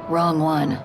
Wrong one.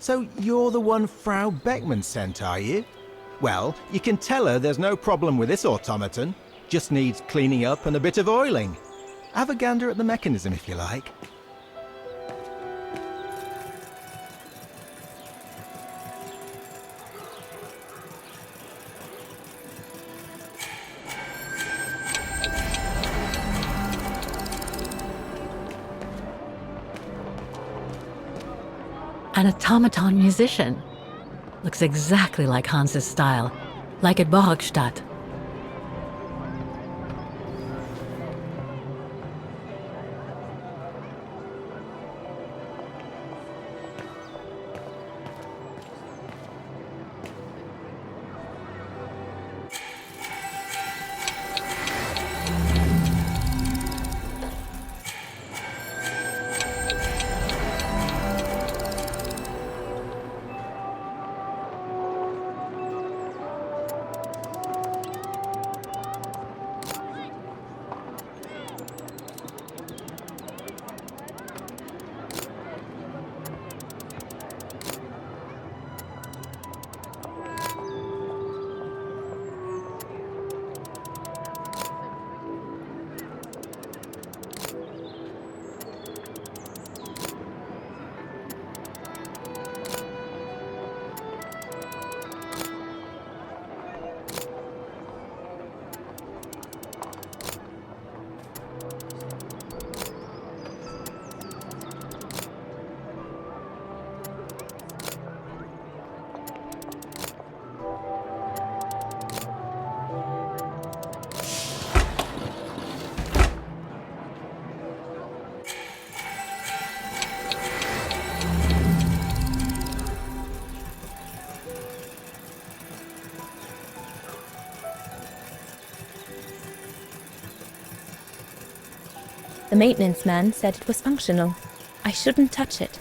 So you're the one Frau Beckman sent, are you? Well, you can tell her there's no problem with this automaton. Just needs cleaning up and a bit of oiling. Have a gander at the mechanism if you like. An automaton musician. Looks exactly like Hans's style, like at Borgstadt. The maintenance man said it was functional. I shouldn't touch it.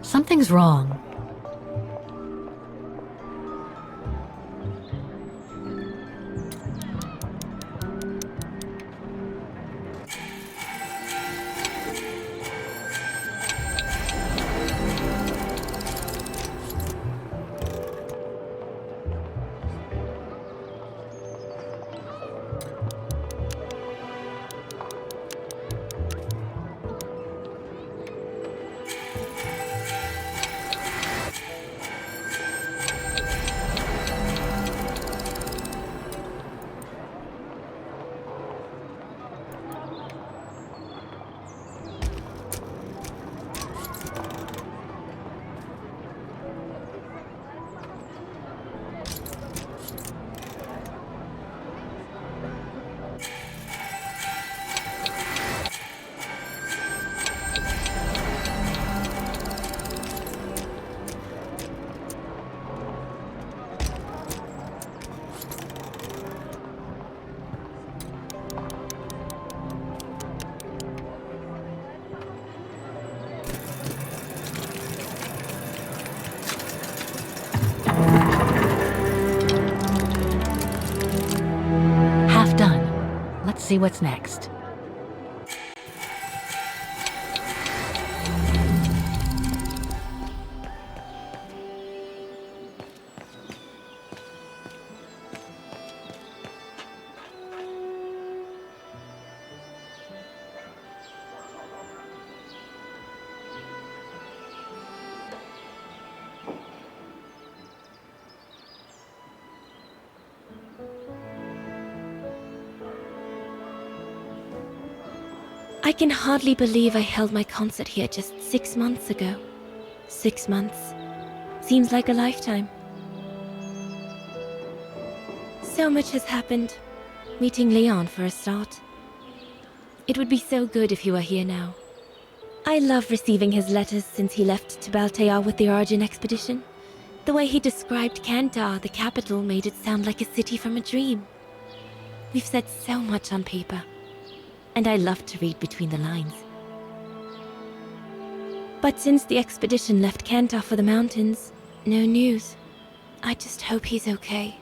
Something's wrong. see what's next. I can hardly believe I held my concert here just 6 months ago. 6 months. Seems like a lifetime. So much has happened. Meeting Leon for a start. It would be so good if he were here now. I love receiving his letters since he left to Baltea with the Origin expedition. The way he described Kantar, the capital, made it sound like a city from a dream. We've said so much on paper. And I love to read between the lines. But since the expedition left Kantar for the mountains, no news. I just hope he's okay.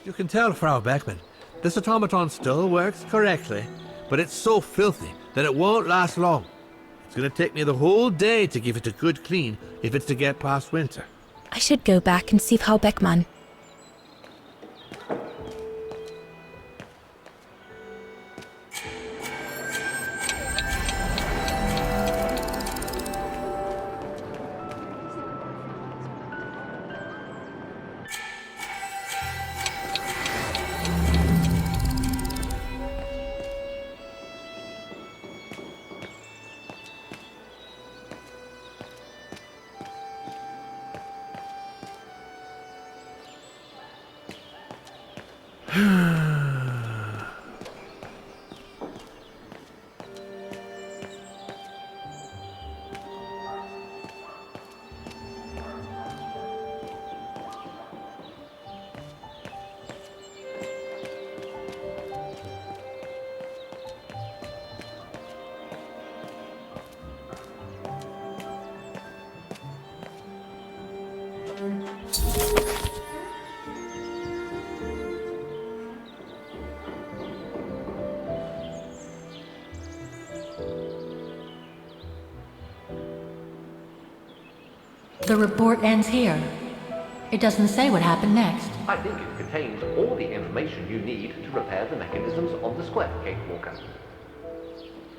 You can tell, Frau Beckman, this automaton still works correctly, but it's so filthy that it won't last long. It's going to take me the whole day to give it a good clean if it's to get past winter. I should go back and see Frau Beckmann. The report ends here. It doesn't say what happened next. I think it contains all the information you need to repair the mechanisms on the square, Kate Walker.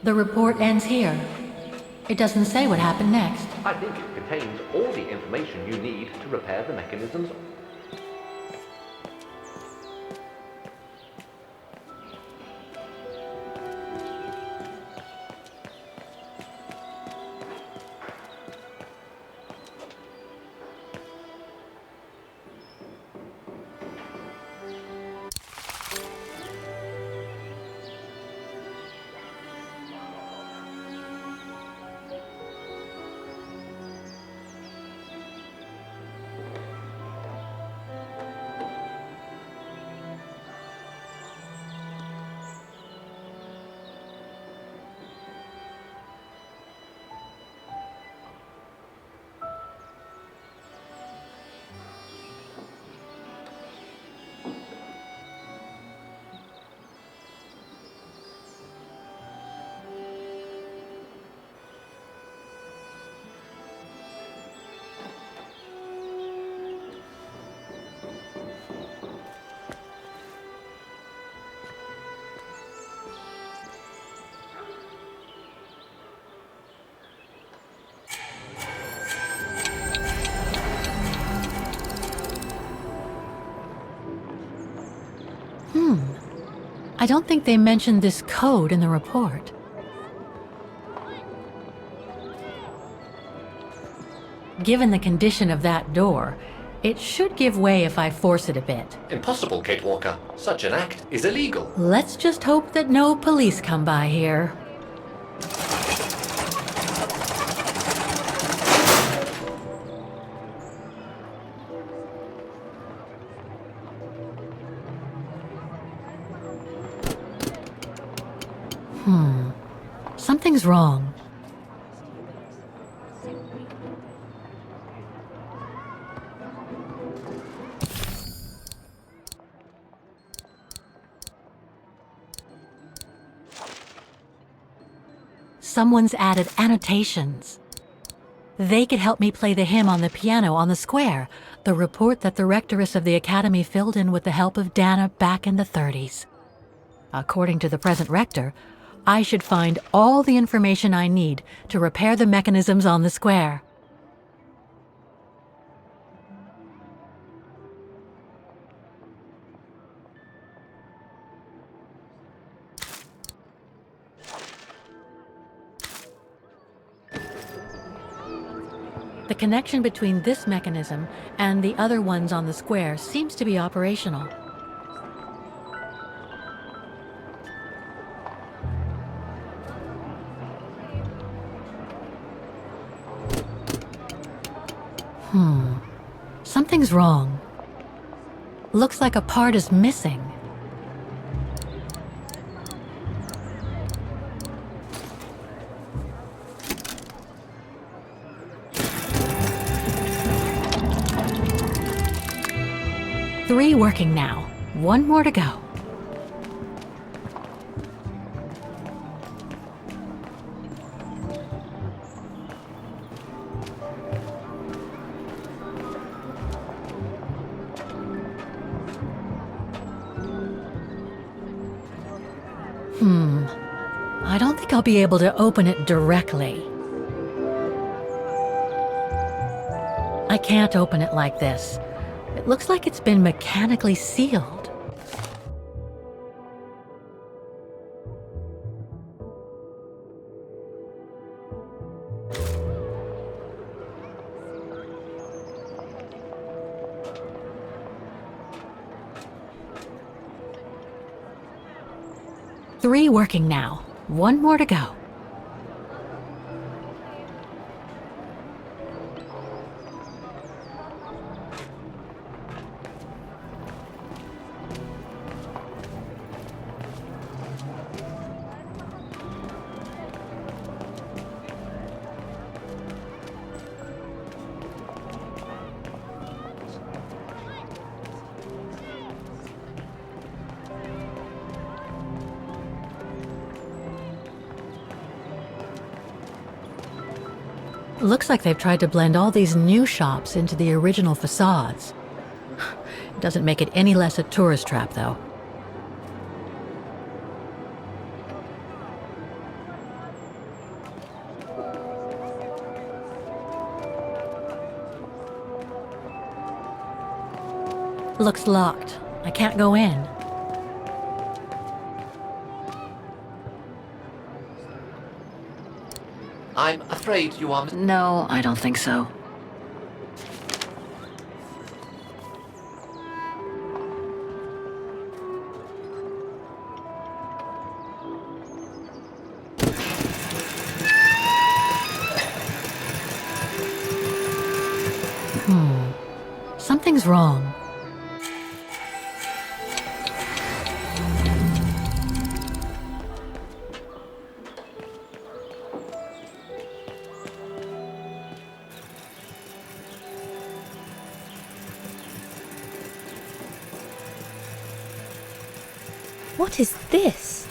The report ends here. It doesn't say what happened next. I think it contains all the information you need to repair the mechanisms. I don't think they mentioned this code in the report. Given the condition of that door, it should give way if I force it a bit. Impossible, Kate Walker. Such an act is illegal. Let's just hope that no police come by here. Something's wrong. Someone's added annotations. They could help me play the hymn on the piano on the square, the report that the rectoress of the academy filled in with the help of Dana back in the 30s. According to the present rector, I should find all the information I need to repair the mechanisms on the square. The connection between this mechanism and the other ones on the square seems to be operational. Something's wrong. Looks like a part is missing. Three working now. One more to go. I don't think I'll be able to open it directly. I can't open it like this. It looks like it's been mechanically sealed. Three working now. One more to go. Looks like they've tried to blend all these new shops into the original facades. Doesn't make it any less a tourist trap, though. Looks locked. I can't go in. I'm afraid you are... No, I don't think so. Something's wrong. What is this?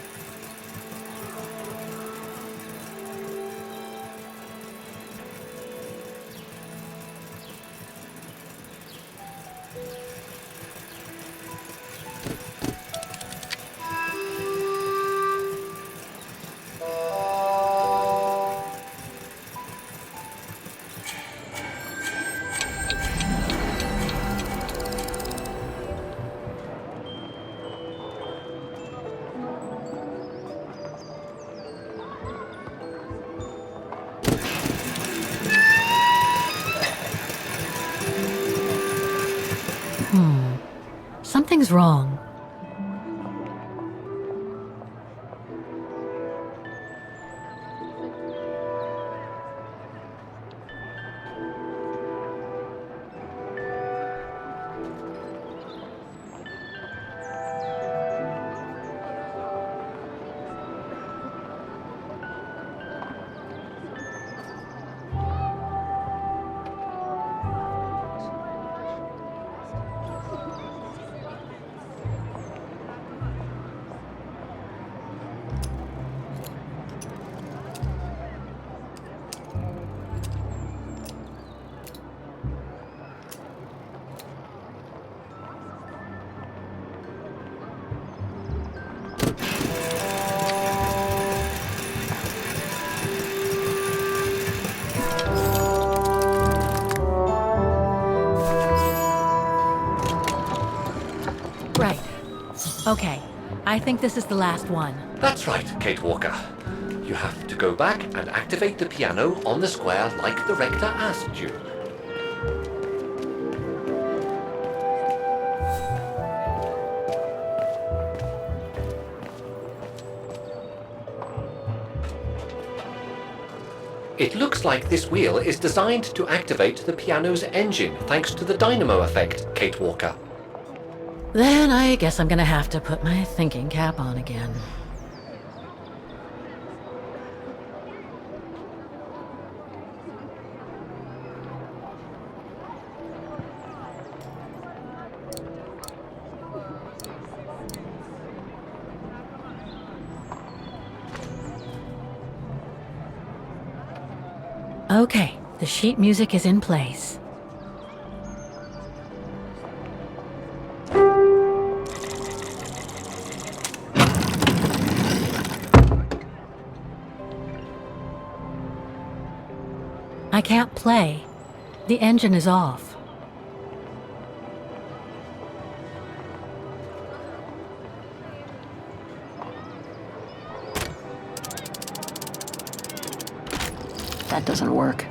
Something's wrong. Right. Okay. I think this is the last one. That's right, Kate Walker. You have to go back and activate the piano on the square like the rector asked you. It looks like this wheel is designed to activate the piano's engine thanks to the dynamo effect, Kate Walker. Then I guess I'm gonna have to put my thinking cap on again. Okay, the sheet music is in place. I can't play. The engine is off. That doesn't work.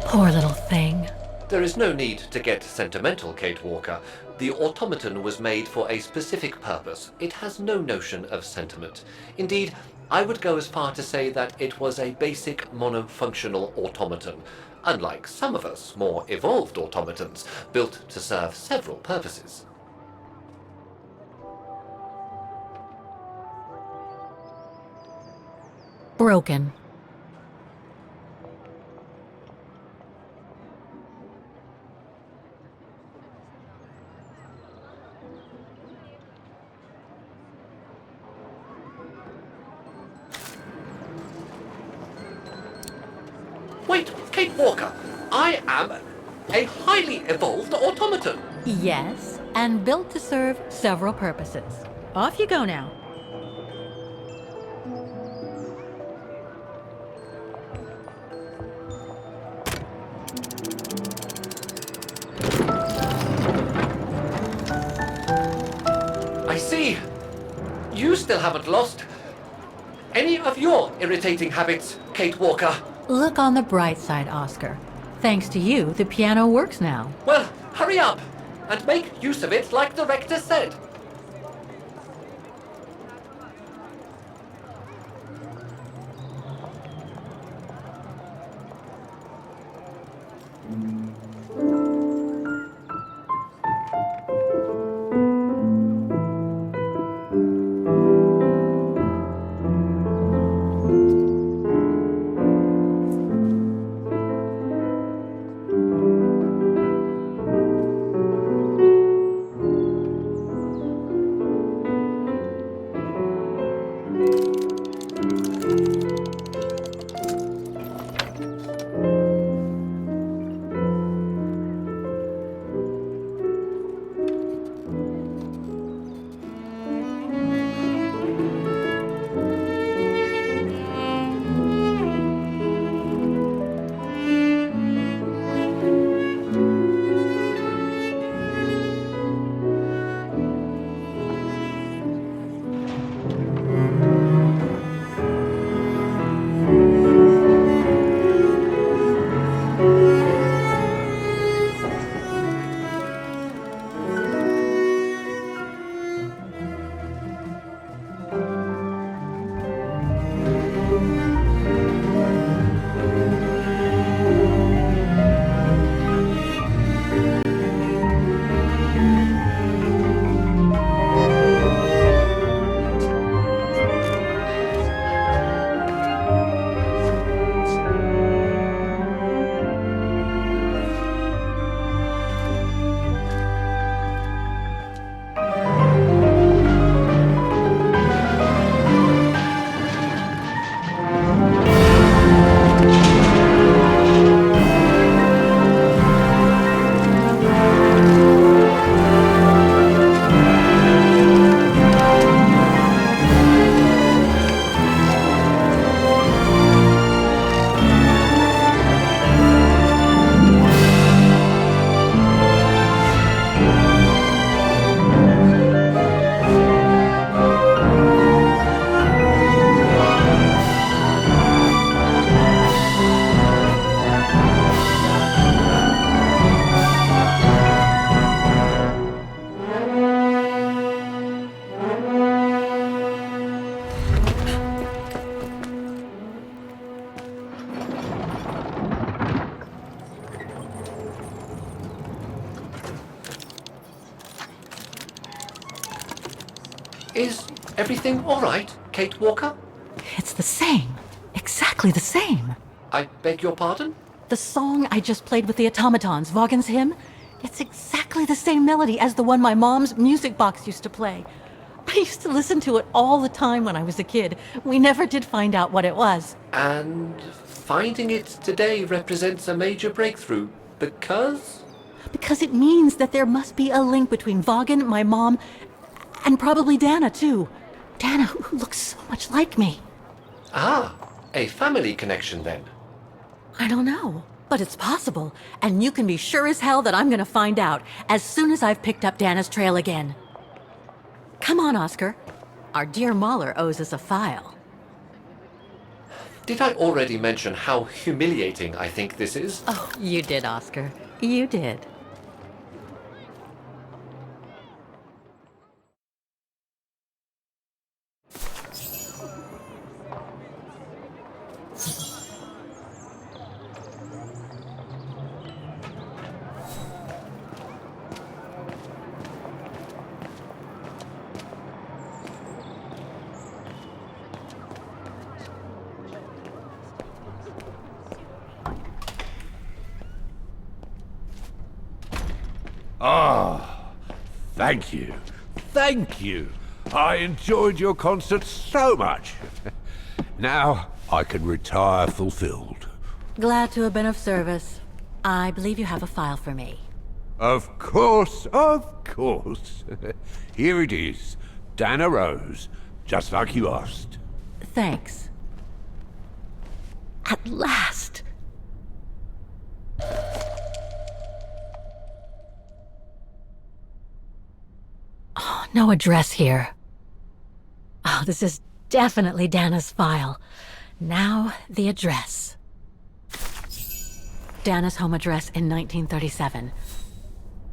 Poor little thing. There is no need to get sentimental, Kate Walker. The automaton was made for a specific purpose. It has no notion of sentiment. Indeed, I would go as far to say that it was a basic monofunctional automaton, unlike some of us more evolved automatons, built to serve several purposes. Broken. Wait, Kate Walker, I am a highly evolved automaton. Yes, and built to serve several purposes. Off you go now. I see. You still haven't lost any of your irritating habits, Kate Walker. Look on the bright side, Oscar. Thanks to you, the piano works now. Well, hurry up and make use of it like the rector said. Everything all right, Kate Walker? It's the same. Exactly the same. I beg your pardon? The song I just played with the automatons, Vaughan's hymn, it's exactly the same melody as the one my mom's music box used to play. I used to listen to it all the time when I was a kid. We never did find out what it was. And finding it today represents a major breakthrough because? Because it means that there must be a link between Vaughan, my mom, and probably Dana, too. Dana, who looks so much like me. Ah, a family connection then. I don't know, but it's possible. And you can be sure as hell that I'm gonna find out as soon as I've picked up Dana's trail again. Come on, Oscar. Our dear Mahler owes us a file. Did I already mention how humiliating I think this is? Oh, you did, Oscar. You did. Ah, thank you. Thank you. I enjoyed your concert so much. Now I can retire fulfilled. Glad to have been of service. I believe you have a file for me. Of course, of course. Here it is. Dana Rose, just like you asked. Thanks. At last! Oh, no address here. Oh, this is definitely Dana's file. Now, the address. Dana's home address in 1937.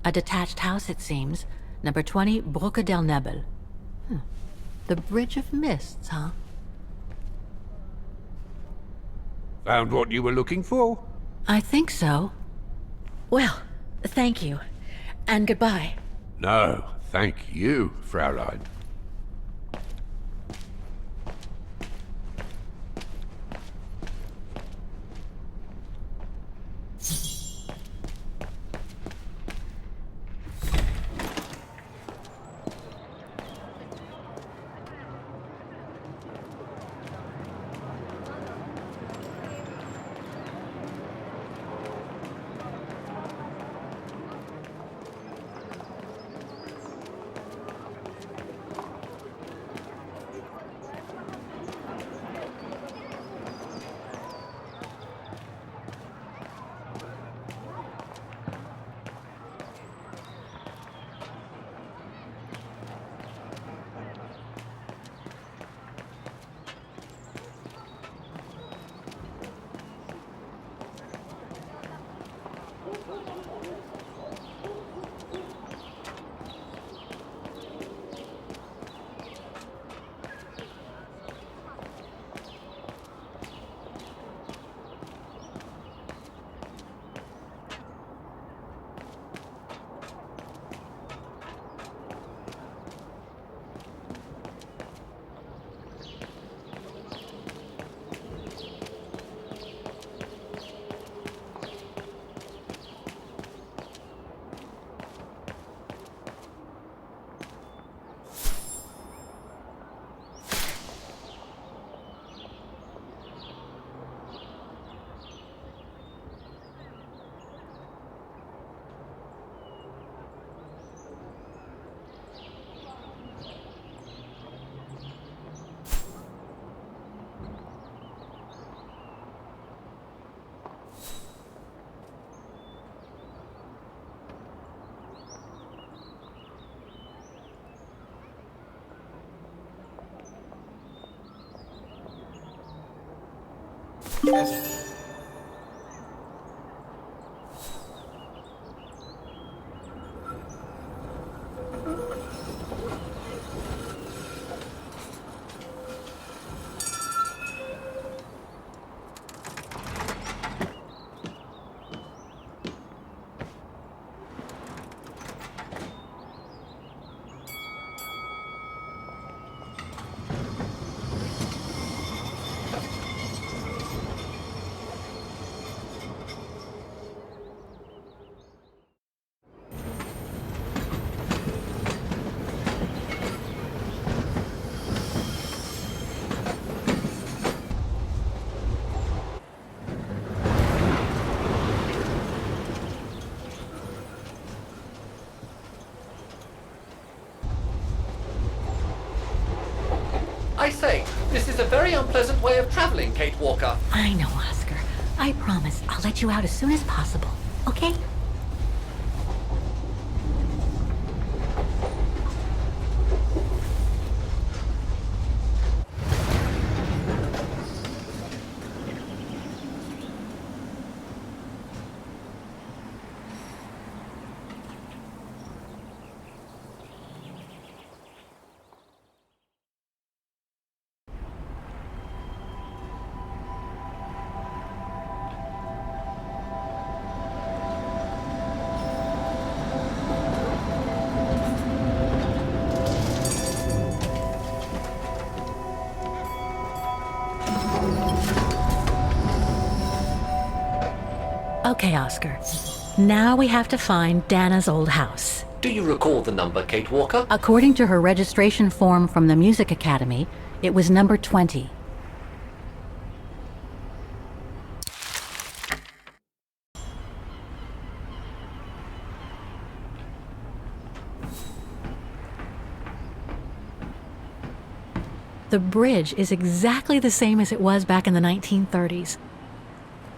A detached house, it seems. Number 20, Brücke der Nebel. The Bridge of Mists, huh? Found what you were looking for? I think so. Well, thank you. And goodbye. No, thank you, Fraulein. say, this is a very unpleasant way of traveling, Kate Walker. I know, Oscar. I promise I'll let you out as soon as possible, okay? Okay, Oscar. Now we have to find Dana's old house. Do you recall the number, Kate Walker? According to her registration form from the Music Academy, it was number 20. The bridge is exactly the same as it was back in the 1930s,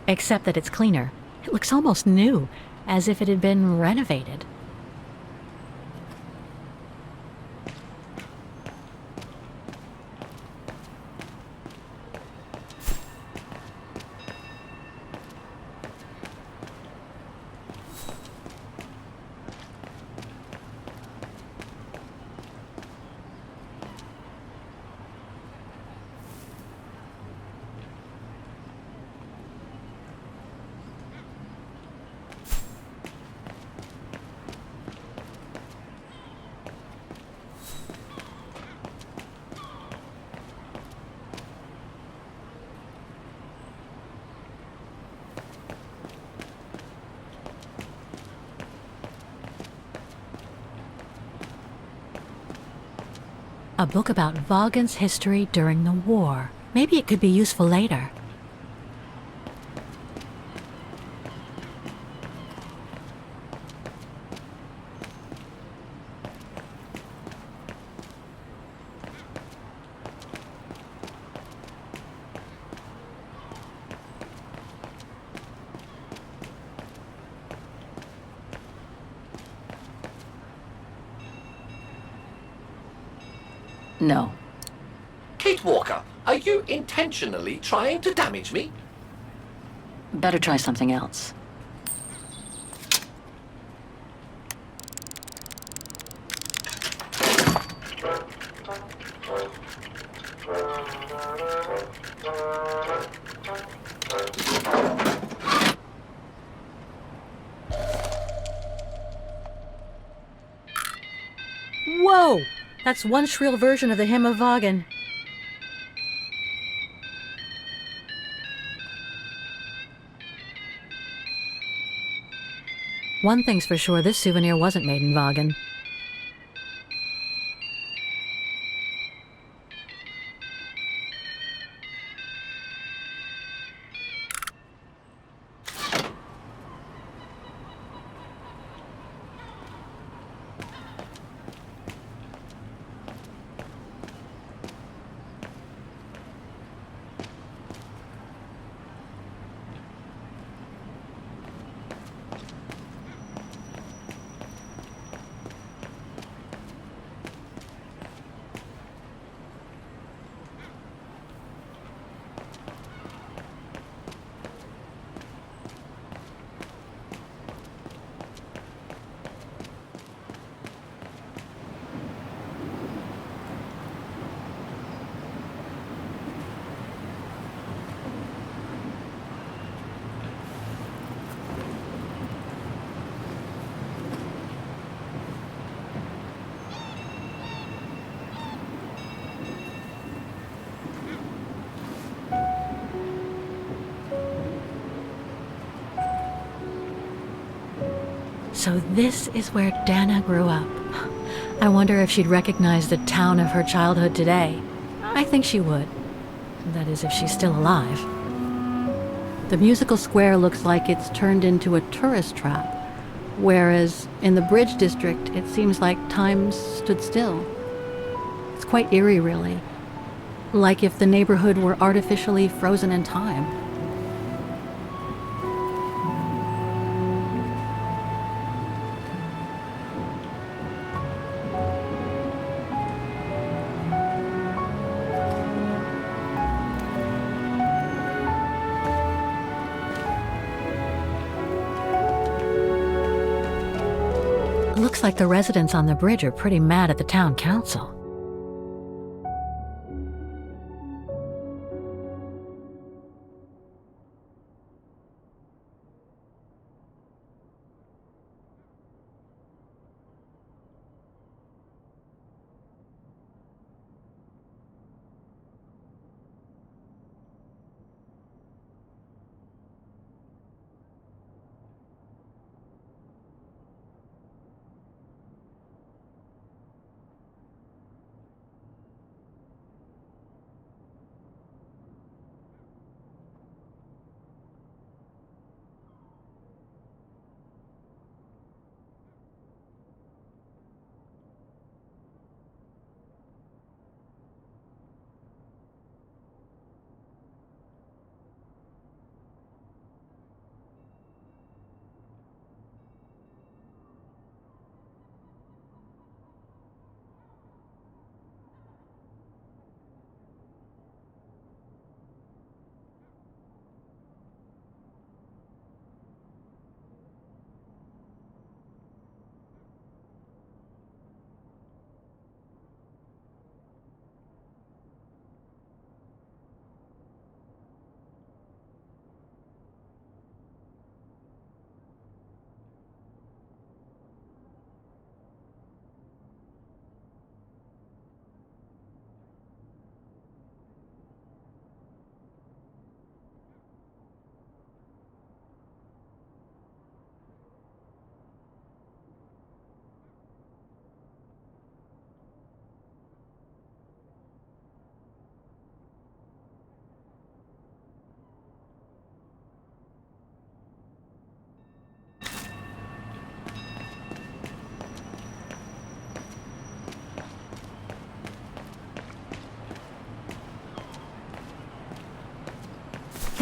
except that it's cleaner. It looks almost new, as if it had been renovated. A book about Vaughan's history during the war. Maybe it could be useful later. No. Kate Walker, are you intentionally trying to damage me? Better try something else. Whoa! That's one shrill version of the Hymn of Vaughan. One thing's for sure, this souvenir wasn't made in Vaughan. So this is where Dana grew up. I wonder if she'd recognize the town of her childhood today. I think she would. That is, if she's still alive. The musical square looks like it's turned into a tourist trap, whereas in the Bridge District, it seems like time stood still. It's quite eerie, really. Like if the neighborhood were artificially frozen in time. Looks like the residents on the bridge are pretty mad at the town council.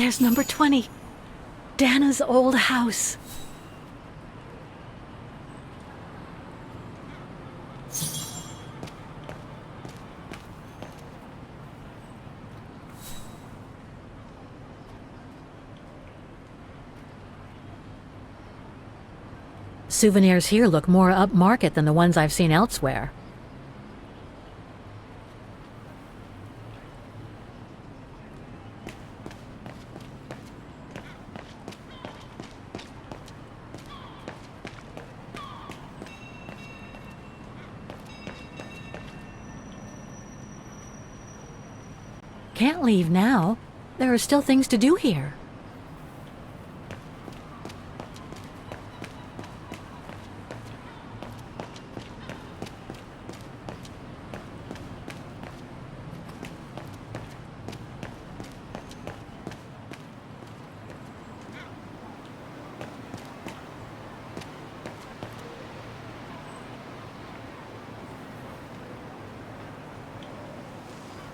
There's number 20. Dana's old house. Souvenirs here look more upmarket than the ones I've seen elsewhere. Can't leave now. There are still things to do here.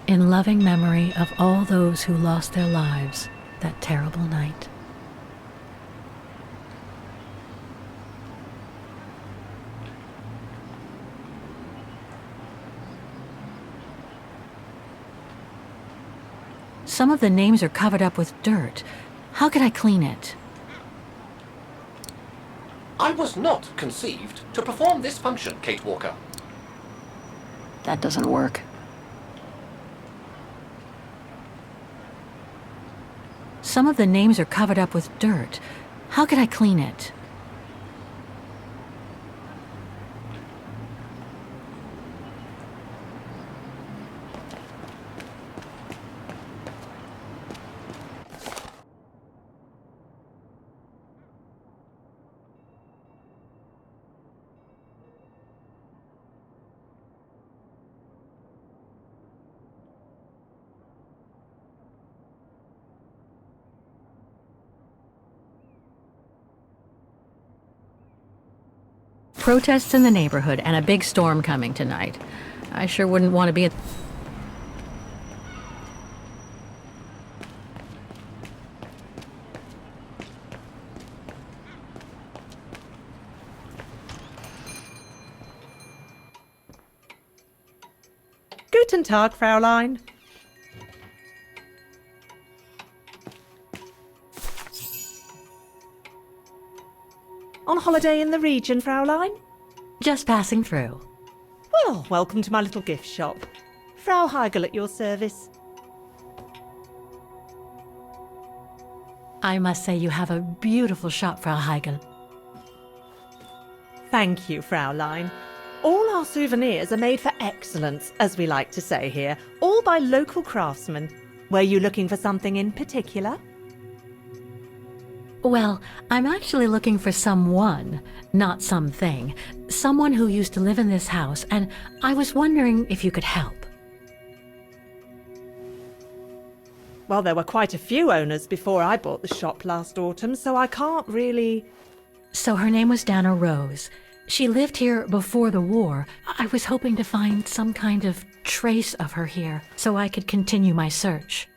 In loving memory of all those who lost their lives that terrible night. Some of the names are covered up with dirt. How could I clean it? I was not conceived to perform this function, Kate Walker. That doesn't work. Some of the names are covered up with dirt. How could I clean it? Protests in the neighborhood and a big storm coming tonight. I sure wouldn't want to be at... Guten Tag, Fräulein. On holiday in the region, Fräulein? Just passing through. Well, welcome to my little gift shop. Frau Heigl at your service. I must say you have a beautiful shop, Frau Heigl. Thank you, Fräulein. All our souvenirs are made for excellence, as we like to say here, all by local craftsmen. Were you looking for something in particular? Well, I'm actually looking for someone, not something. Someone who used to live in this house, and I was wondering if you could help. Well, there were quite a few owners before I bought the shop last autumn, so I can't really... So her name was Dana Rose. She lived here before the war. I was hoping to find some kind of trace of her here, so I could continue my search.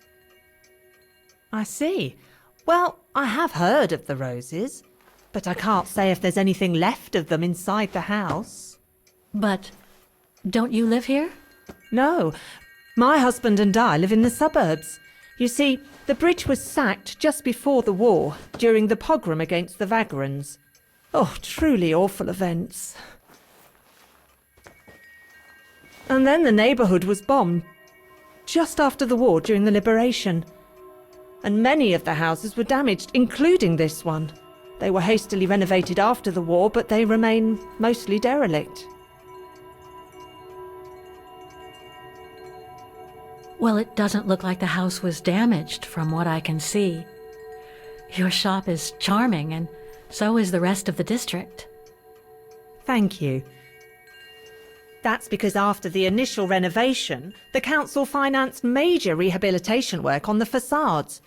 I see. Well, I have heard of the Roses, but I can't say if there's anything left of them inside the house. But don't you live here? No, my husband and I live in the suburbs. You see, the bridge was sacked just before the war, during the pogrom against the Vagrants. Oh, truly awful events. And then the neighbourhood was bombed, just after the war during the liberation. And many of the houses were damaged, including this one. They were hastily renovated after the war, but they remain mostly derelict. Well, it doesn't look like the house was damaged from what I can see. Your shop is charming, and so is the rest of the district. Thank you. That's because after the initial renovation, the council financed major rehabilitation work on the facades.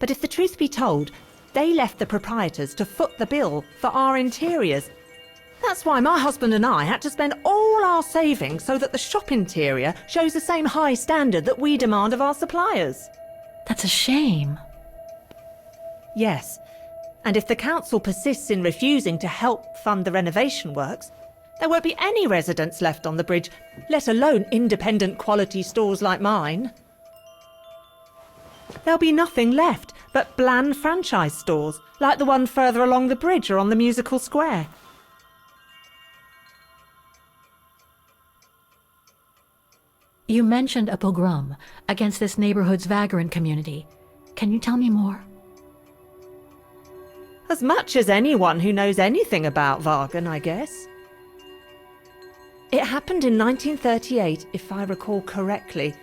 But if the truth be told, they left the proprietors to foot the bill for our interiors. That's why my husband and I had to spend all our savings so that the shop interior shows the same high standard that we demand of our suppliers. That's a shame. Yes, and if the council persists in refusing to help fund the renovation works, there won't be any residents left on the bridge, let alone independent quality stores like mine. There'll be nothing left but bland franchise stores, like the one further along the bridge or on the musical square. You mentioned a pogrom against this neighborhood's vagrant community. Can you tell me more? As much as anyone who knows anything about Wagen, I guess. It happened in 1938, if I recall correctly.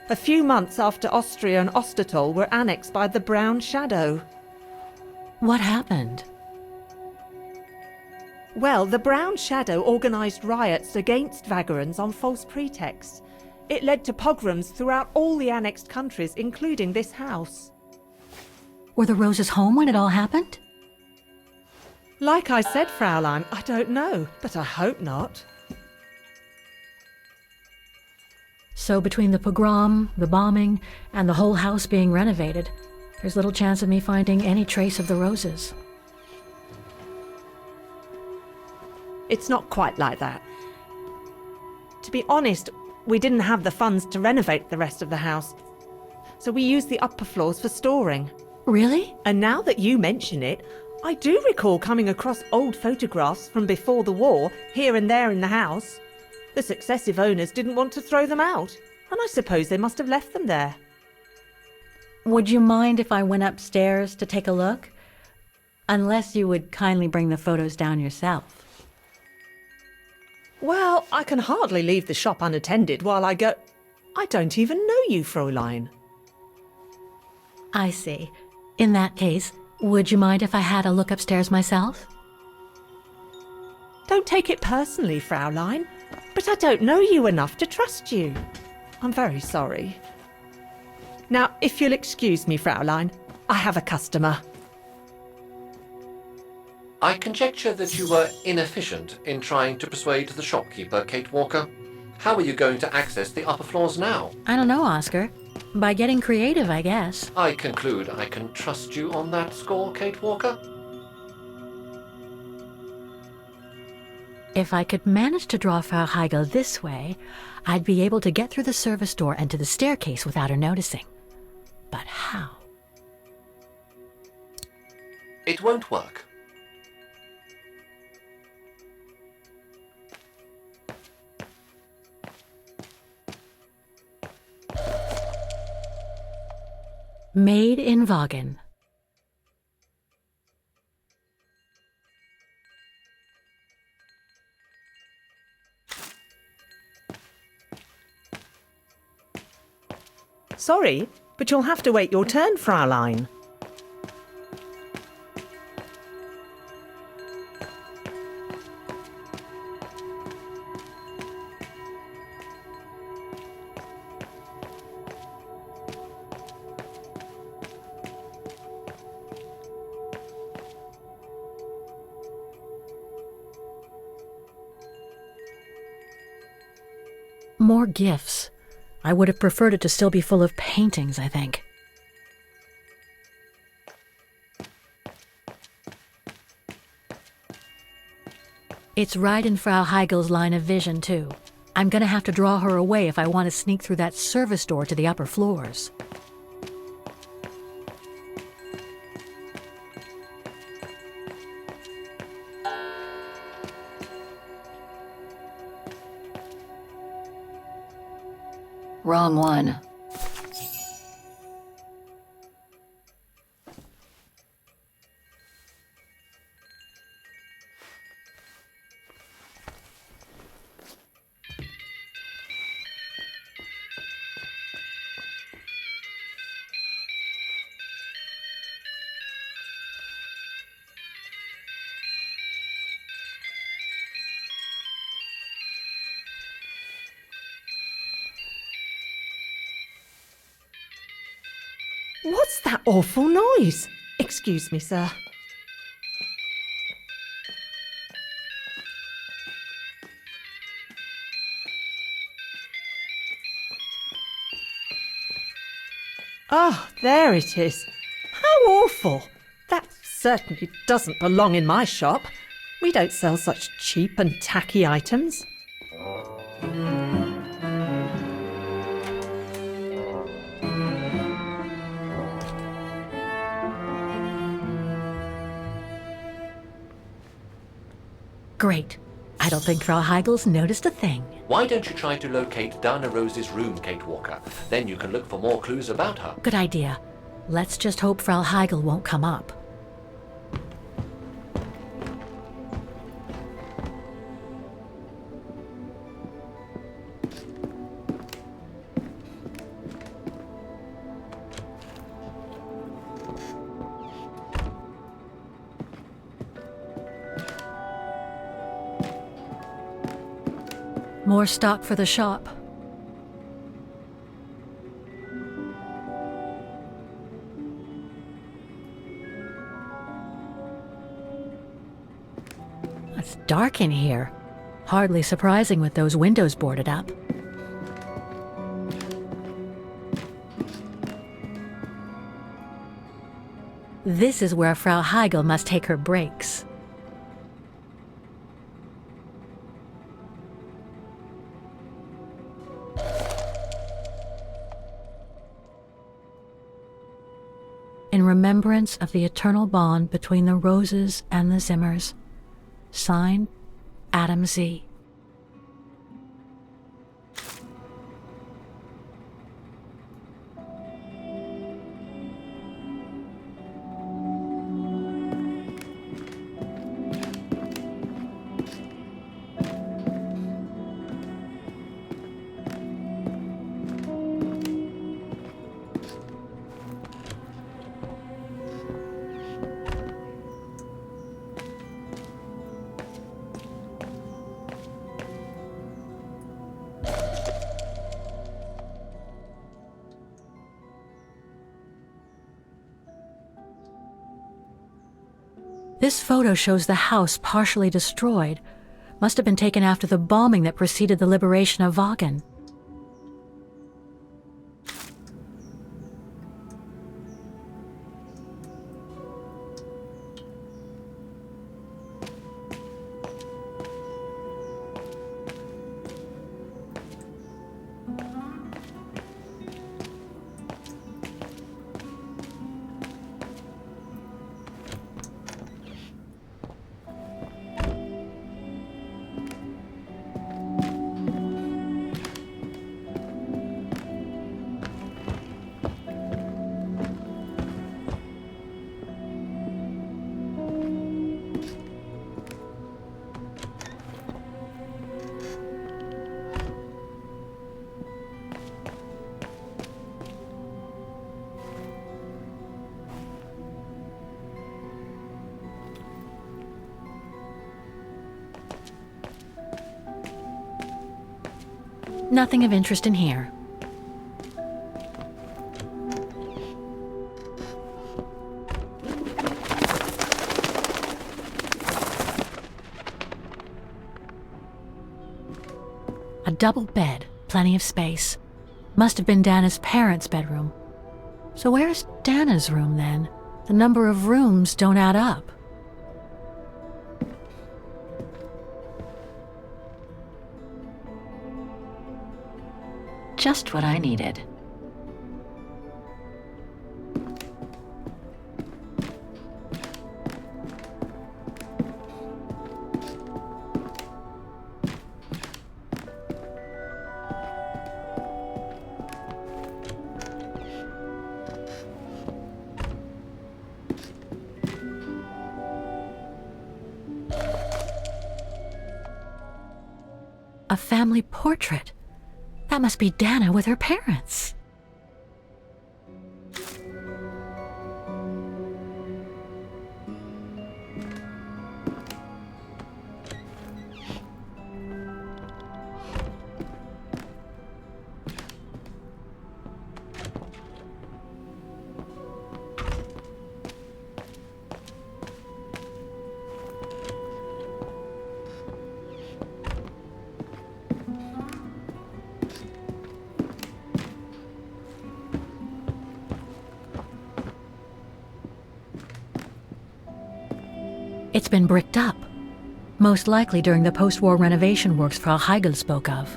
A few months after Austria and Ostertal were annexed by the Brown Shadow. What happened? Well, the Brown Shadow organised riots against Vagrants on false pretexts. It led to pogroms throughout all the annexed countries, including this house. Were the Roses home when it all happened? Like I said, Fraulein, I don't know, but I hope not. So between the pogrom, the bombing, and the whole house being renovated, there's little chance of me finding any trace of the Roses. It's not quite like that. To be honest, we didn't have the funds to renovate the rest of the house, so we used the upper floors for storing. Really? And now that you mention it, I do recall coming across old photographs from before the war, here and there in the house. The successive owners didn't want to throw them out, and I suppose they must have left them there. Would you mind if I went upstairs to take a look? Unless you would kindly bring the photos down yourself. Well, I can hardly leave the shop unattended while I go... I don't even know you, Fräulein. I see. In that case, would you mind if I had a look upstairs myself? Don't take it personally, Fräulein, but I don't know you enough to trust you. I'm very sorry. Now, if you'll excuse me, Fräulein, I have a customer. I conjecture that you were inefficient in trying to persuade the shopkeeper, Kate Walker. How are you going to access the upper floors now? I don't know, Oscar. By getting creative, I guess. I conclude I can trust you on that score, Kate Walker? If I could manage to draw Frau Heigl this way, I'd be able to get through the service door and to the staircase without her noticing. But how? It won't work. Made in Wagen. Sorry, but you'll have to wait your turn, Fraulein. More gifts. I would have preferred it to still be full of paintings, I think. It's right in Frau Heigl's line of vision, too. I'm gonna have to draw her away if I want to sneak through that service door to the upper floors. Wrong one. What's that awful noise? Excuse me, sir. Oh, there it is. How awful! That certainly doesn't belong in my shop. We don't sell such cheap and tacky items. Great. I don't think Frau Heigl's noticed a thing. Why don't you try to locate Dana Rose's room, Kate Walker? Then you can look for more clues about her. Good idea. Let's just hope Frau Heigl won't come up. More stock for the shop. It's dark in here. Hardly surprising with those windows boarded up. This is where Frau Heigl must take her breaks. In remembrance of the eternal bond between the Roses and the Zimmers. Signed, Adam Z. This photo shows the house partially destroyed. Must have been taken after the bombing that preceded the liberation of Wagen. Nothing of interest in here. A double bed, plenty of space. Must have been Dana's parents' bedroom. So where's Dana's room then? The number of rooms don't add up. Just what I needed. A family portrait. That must be Dana with her parents. It's been bricked up, most likely during the post-war renovation works Frau Heigl spoke of.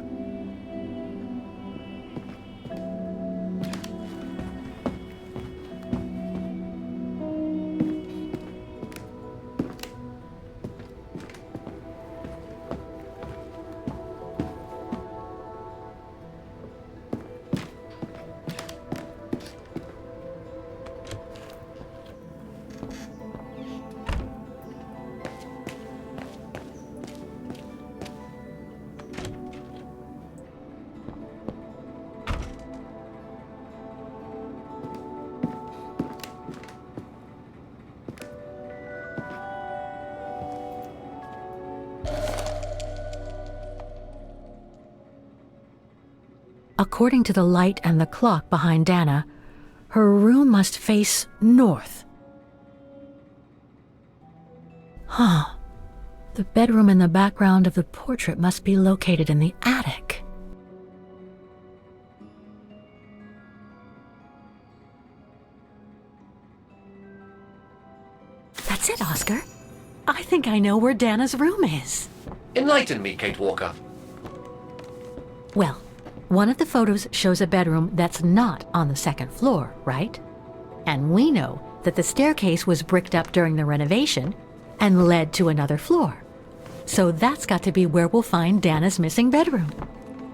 According to the light and the clock behind Dana, her room must face north. Huh. The bedroom in the background of the portrait must be located in the attic. That's it, Oscar. I think I know where Dana's room is. Enlighten me, Kate Walker. Well, one of the photos shows a bedroom that's not on the second floor, right? And we know that the staircase was bricked up during the renovation and led to another floor. So that's got to be where we'll find Dana's missing bedroom.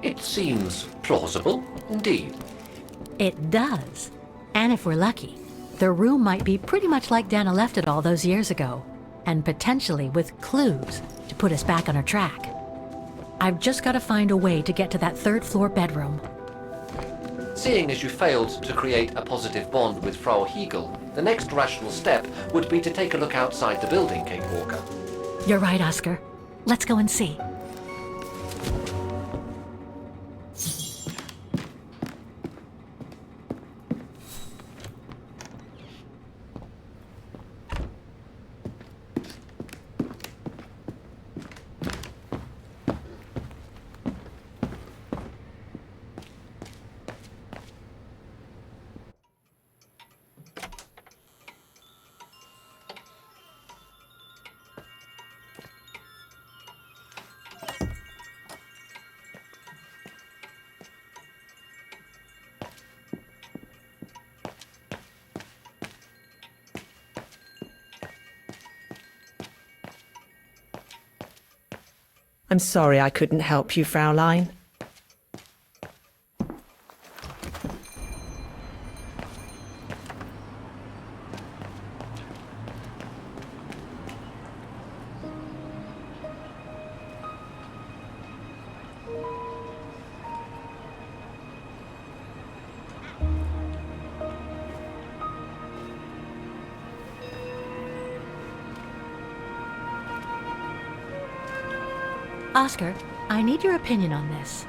It seems plausible, indeed. It does. And if we're lucky, the room might be pretty much like Dana left it all those years ago, and potentially with clues to put us back on her track. I've just got to find a way to get to that third floor bedroom. Seeing as you failed to create a positive bond with Frau Heigl, the next rational step would be to take a look outside the building, Kate Walker. You're right, Oscar. Let's go and see. I'm sorry I couldn't help you, Fraulein. Oscar, I need your opinion on this.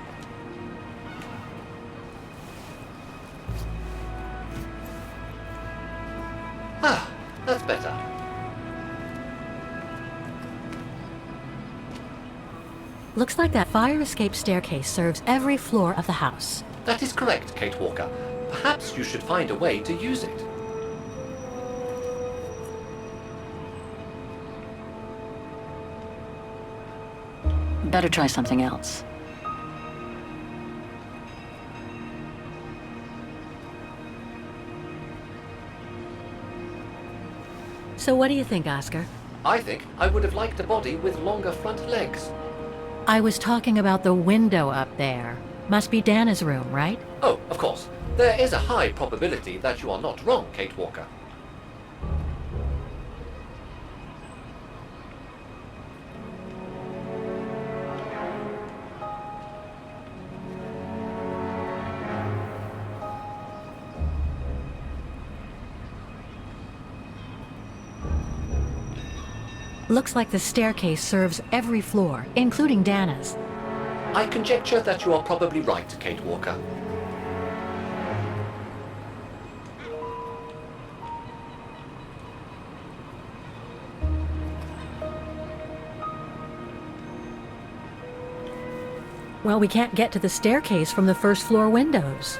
Ah, that's better. Looks like that fire escape staircase serves every floor of the house. That is correct, Kate Walker. Perhaps you should find a way to use it. Better try something else. So what do you think, Oscar? I think I would have liked a body with longer front legs. I was talking about the window up there. Must be Dana's room, right? Oh, of course. There is a high probability that you are not wrong, Kate Walker. Looks like the staircase serves every floor, including Dana's. I conjecture that you are probably right, Kate Walker. Well, we can't get to the staircase from the first floor windows.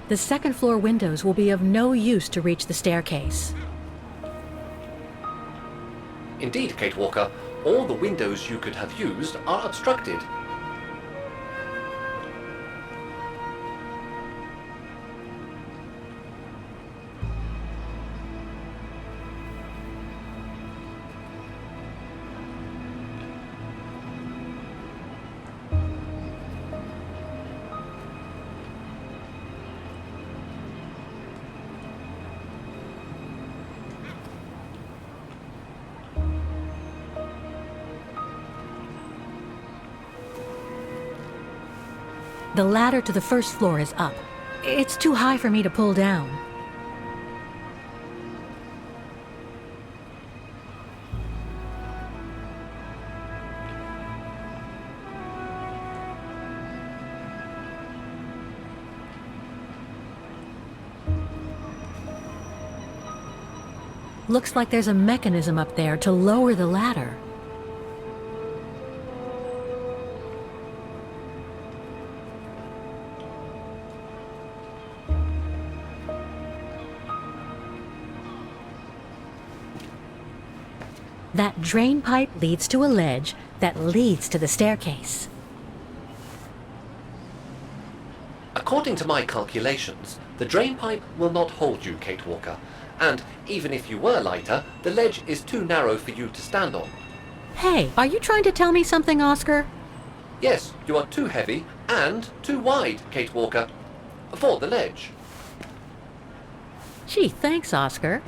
The second floor windows will be of no use to reach the staircase. Indeed, Kate Walker, all the windows you could have used are obstructed. The ladder to the first floor is up. It's too high for me to pull down. Looks like there's a mechanism up there to lower the ladder. That drain pipe leads to a ledge that leads to the staircase. According to my calculations, the drain pipe will not hold you, Kate Walker. And even if you were lighter, the ledge is too narrow for you to stand on. Hey, are you trying to tell me something, Oscar? Yes, you are too heavy and too wide, Kate Walker, for the ledge. Gee, thanks, Oscar.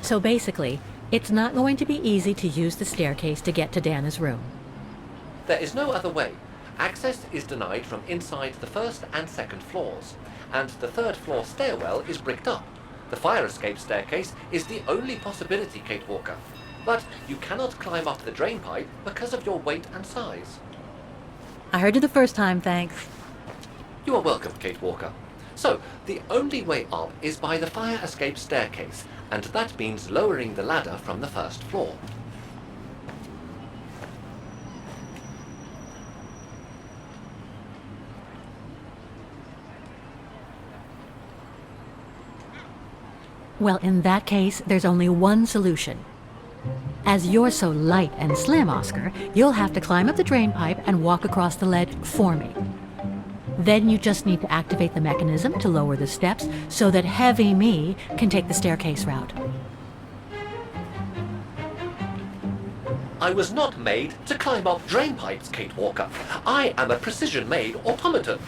So basically, it's not going to be easy to use the staircase to get to Dana's room. There is no other way. Access is denied from inside the first and second floors, and the third floor stairwell is bricked up. The fire escape staircase is the only possibility, Kate Walker. But you cannot climb up the drain pipe because of your weight and size. I heard you the first time, thanks. You are welcome, Kate Walker. So, the only way up is by the fire escape staircase, and that means lowering the ladder from the first floor. Well, in that case, there's only one solution. As you're so light and slim, Oscar, you'll have to climb up the drain pipe and walk across the ledge for me. Then you just need to activate the mechanism to lower the steps so that heavy me can take the staircase route. I was not made to climb up drain pipes, Kate Walker. I am a precision-made automaton.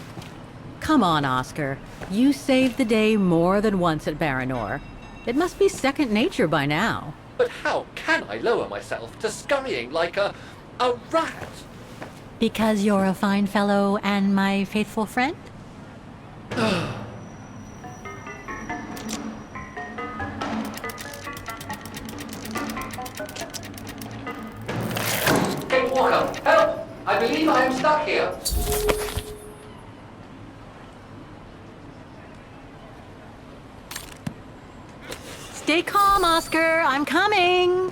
Come on, Oscar. You saved the day more than once at Baranor. It must be second nature by now. But how can I lower myself to scurrying like a rat? Because you're a fine fellow and my faithful friend? Stay calm, Oscar. I'm coming.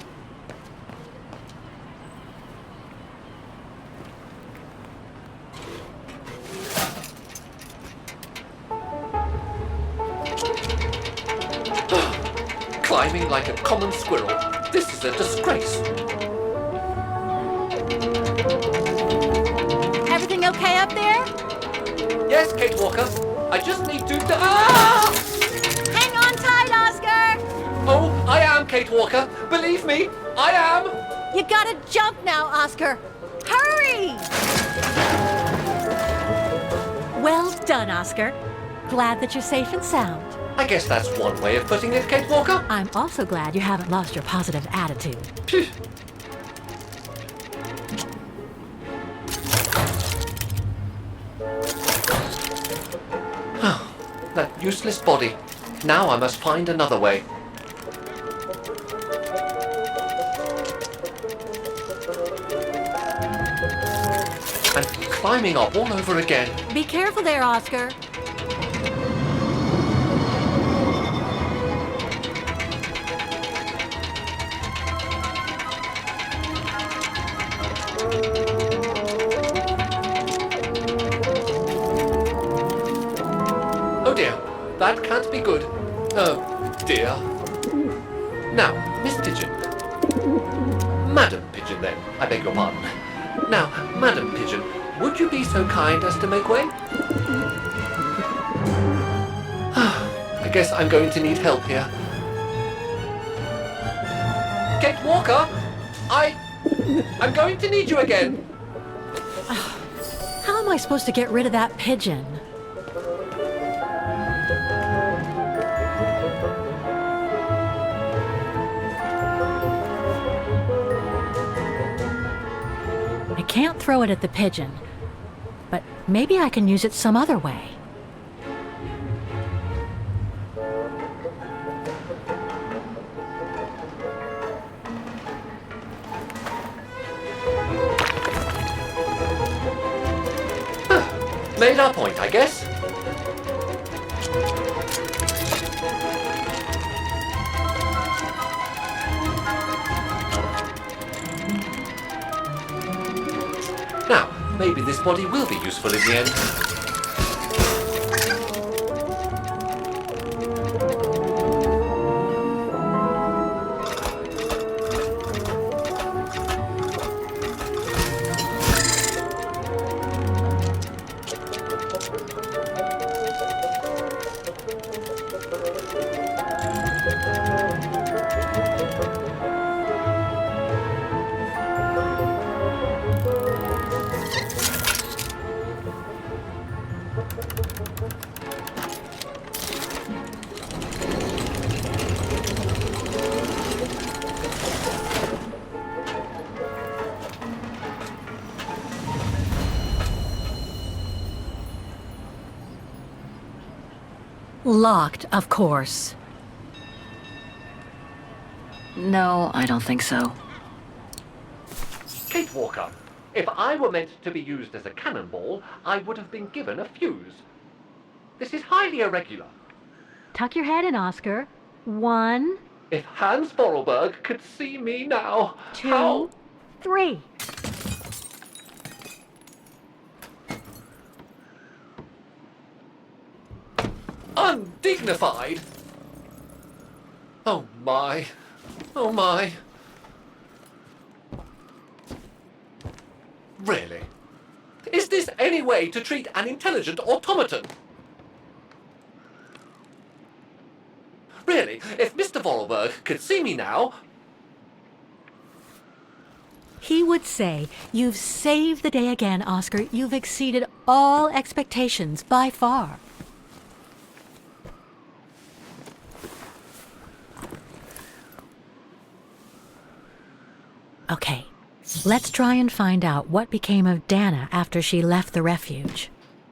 Climbing like a common squirrel. This is a disgrace. Everything okay up there? Yes, Kate Walker. I just need to... Ah! Hang on tight, Oscar! Oh, I am Kate Walker. Believe me, I am. You gotta jump now, Oscar. Hurry! Well done, Oscar. Glad that you're safe and sound. I guess that's one way of putting it, Kate Walker. I'm also glad you haven't lost your positive attitude. Phew. That useless body. Now I must find another way. And climbing up all over again. Be careful there, Oscar. Oh dear, that can't be good. Oh dear. Now, Miss Pigeon. Madam Pigeon then, I beg your pardon. Now, Madam Pigeon, would you be so kind as to make way? I guess I'm going to need help here. Kate Walker, I'm going to need you again. How am I supposed to get rid of that pigeon? I can't throw it at the pigeon, but maybe I can use it some other way. Made our point, I guess. Now, maybe this body will be useful in the end. Locked, of course. No, I don't think so. Kate Walker, if I were meant to be used as a cannonball, I would have been given a fuse. This is highly irregular. Tuck your head in, Oscar. 1, If Hans Vorarlberg could see me now, 2, how... 3. Undignified! Oh my. Oh my. Really? Is this any way to treat an intelligent automaton? Really, if Mr. Vorarlberg could see me now... He would say, "You've saved the day again, Oscar. You've exceeded all expectations by far." Okay, let's try and find out what became of Dana after she left the refuge.